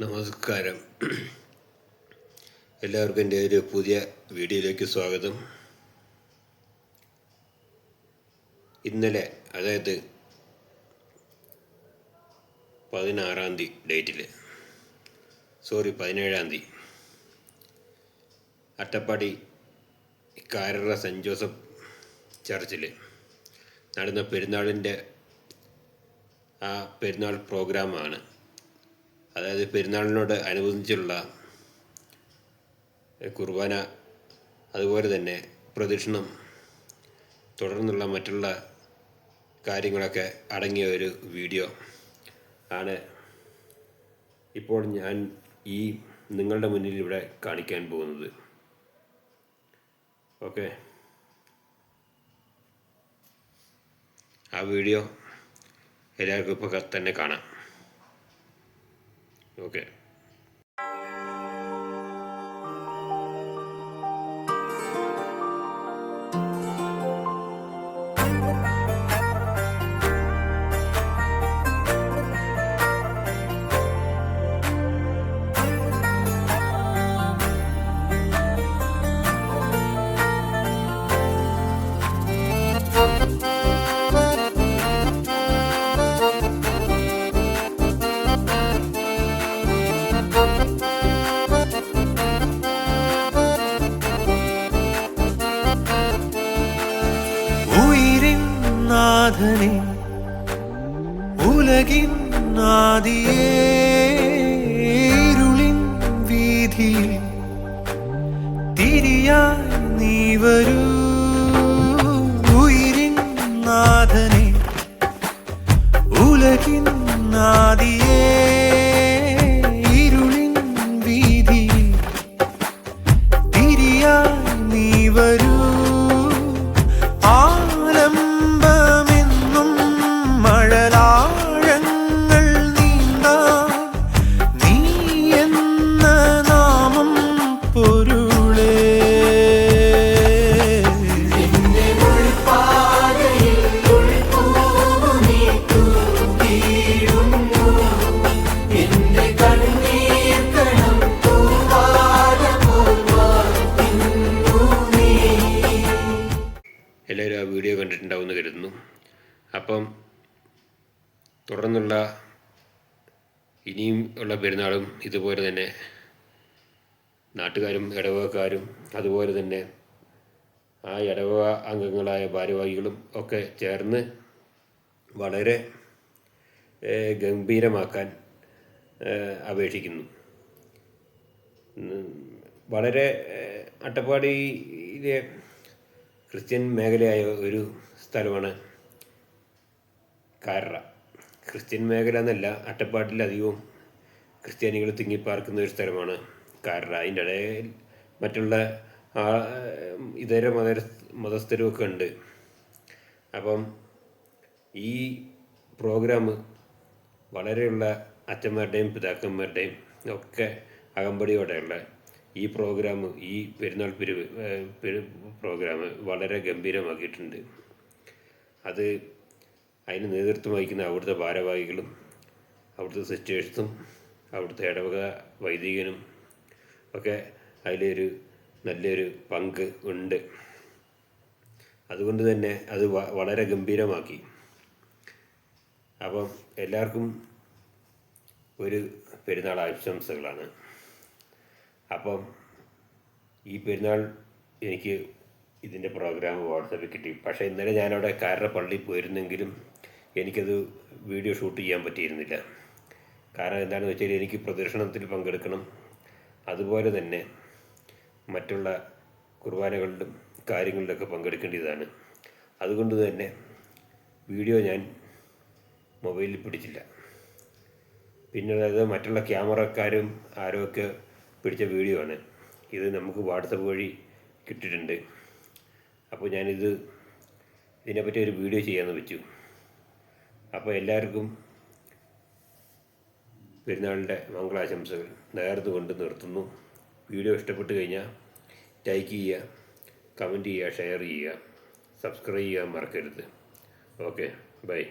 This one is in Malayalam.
നമസ്കാരം. എല്ലാവർക്കും എൻ്റെ ഒരു പുതിയ വീഡിയോയിലേക്ക് സ്വാഗതം. ഇന്നലെ, അതായത് 17-ാം തീയതി 17-ാം തീയതി അട്ടപ്പാടി കാരറ സെൻറ്റ് ജോസഫ് ചർച്ചിൽ നടന്ന പെരുന്നാളിൻ്റെ പെരുന്നാൾ പ്രോഗ്രാമാണ്. അതായത് പെരുന്നാളിനോട് അനുബന്ധിച്ചുള്ള കുർബാന, അതുപോലെ തന്നെ പ്രദക്ഷിണം, തുടർന്നുള്ള മറ്റുള്ള കാര്യങ്ങളൊക്കെ അടങ്ങിയ ഒരു വീഡിയോ ആണ് ഇപ്പോൾ ഞാൻ നിങ്ങളുടെ മുന്നിൽ ഇവിടെ കാണിക്കാൻ പോകുന്നത്. ഓക്കെ, ആ വീഡിയോ എല്ലാവർക്കും ഇപ്പോൾ തന്നെ കാണാം. ഓക്കെ. നാഥനെ ഉലകിൻ ആദിയേ, ഇരുളിൻ വീഥിയിൽ തിരിയായി നീ വരൂ. ഉയിരിൻ നാഥനെ ഉലകിൻ ആദിയേ, ഇരുളിൻ വീഥിയിൽ തിരിയായി നീ വരൂ. എല്ലാവരും ആ വീഡിയോ കണ്ടിട്ടുണ്ടാവുമെന്ന് കരുതുന്നു. അപ്പം തുടർന്നുള്ള ഇനിയും ഉള്ള പെരുന്നാളും ഇതുപോലെ തന്നെ നാട്ടുകാരും ഇടവകക്കാരും അതുപോലെ തന്നെ ആ ഇടവക അംഗങ്ങളായ ഭാരവാഹികളും ഒക്കെ ചേർന്ന് വളരെ ഗംഭീരമാക്കാൻ അപേക്ഷിക്കുന്നു. വളരെ അട്ടപ്പാടിയിലെ ക്രിസ്ത്യൻ മേഖലയായ ഒരു സ്ഥലമാണ് കാരറ. ക്രിസ്ത്യൻ മേഖല എന്നല്ല, അട്ടപ്പാടിലധികവും ക്രിസ്ത്യാനികൾ തിങ്ങിപ്പാർക്കുന്ന ഒരു സ്ഥലമാണ് കാരറ. അതിൻ്റെ ഇടയിൽ മറ്റുള്ള ഇതര മതസ്ഥരുമൊക്കെ ഉണ്ട്. അപ്പം ഈ പ്രോഗ്രാം വളരെയുള്ള അച്ഛന്മാരുടെയും പിതാക്കന്മാരുടെയും ഒക്കെ അകമ്പടിയോടെയുള്ള ഈ പ്രോഗ്രാം, ഈ പെരുന്നാൾ പ്രോഗ്രാം വളരെ ഗംഭീരമാക്കിയിട്ടുണ്ട്. അതിന് നേതൃത്വം വഹിക്കുന്ന അവിടുത്തെ ഭാരവാഹികളും അവിടുത്തെ സിസ്റ്റേഴ്സും അവിടുത്തെ ഇടവക വൈദികനും ഒക്കെ അതിലൊരു നല്ലൊരു പങ്ക് ഉണ്ട്. അതുകൊണ്ട് തന്നെ അത് വളരെ ഗംഭീരമാക്കി. അപ്പം എല്ലാവർക്കും ഒരു പെരുന്നാൾ ആശംസകളാണ്. അപ്പം ഈ പെരുന്നാൾ എനിക്ക് ഇതിൻ്റെ പ്രോഗ്രാം വാട്സാപ്പിൽ കിട്ടി. പക്ഷേ ഇന്നലെ ഞാനവിടെ കാരറ പള്ളിയിൽ പോയിരുന്നെങ്കിലും എനിക്കത് വീഡിയോ ഷൂട്ട് ചെയ്യാൻ പറ്റിയിരുന്നില്ല. കാരണം എന്താണെന്ന് വെച്ചാൽ എനിക്ക് പ്രദർശനത്തിൽ പങ്കെടുക്കണം, അതുപോലെ തന്നെ മറ്റുള്ള കുർബാനകളിലും കാര്യങ്ങളിലൊക്കെ പങ്കെടുക്കേണ്ടതാണ്. അതുകൊണ്ട് തന്നെ വീഡിയോ ഞാൻ മൊബൈലിൽ പിടിച്ചില്ല. പിന്നെ അതായത് മറ്റുള്ള ക്യാമറക്കാരും ആരൊക്കെ പിടിച്ച വീഡിയോ ആണ് ഇത്. നമുക്ക് വാട്സപ്പ് വഴി കിട്ടിയിട്ടുണ്ട്. അപ്പോൾ ഇതിനെപ്പറ്റി ഒരു വീഡിയോ ചെയ്യാമെന്ന് വെച്ചു. അപ്പോൾ എല്ലാവർക്കും പെരുന്നാളിൻ്റെ മംഗളാശംസകൾ നേർന്നുകൊണ്ട് നിർത്തുന്നു. വീഡിയോ ഇഷ്ടപ്പെട്ട് കഴിഞ്ഞാൽ ലൈക്ക് ചെയ്യുക, കമൻറ്റ് ചെയ്യുക, ഷെയർ ചെയ്യുക, സബ്സ്ക്രൈബ് ചെയ്യാൻ മറക്കരുത്. Okay, by.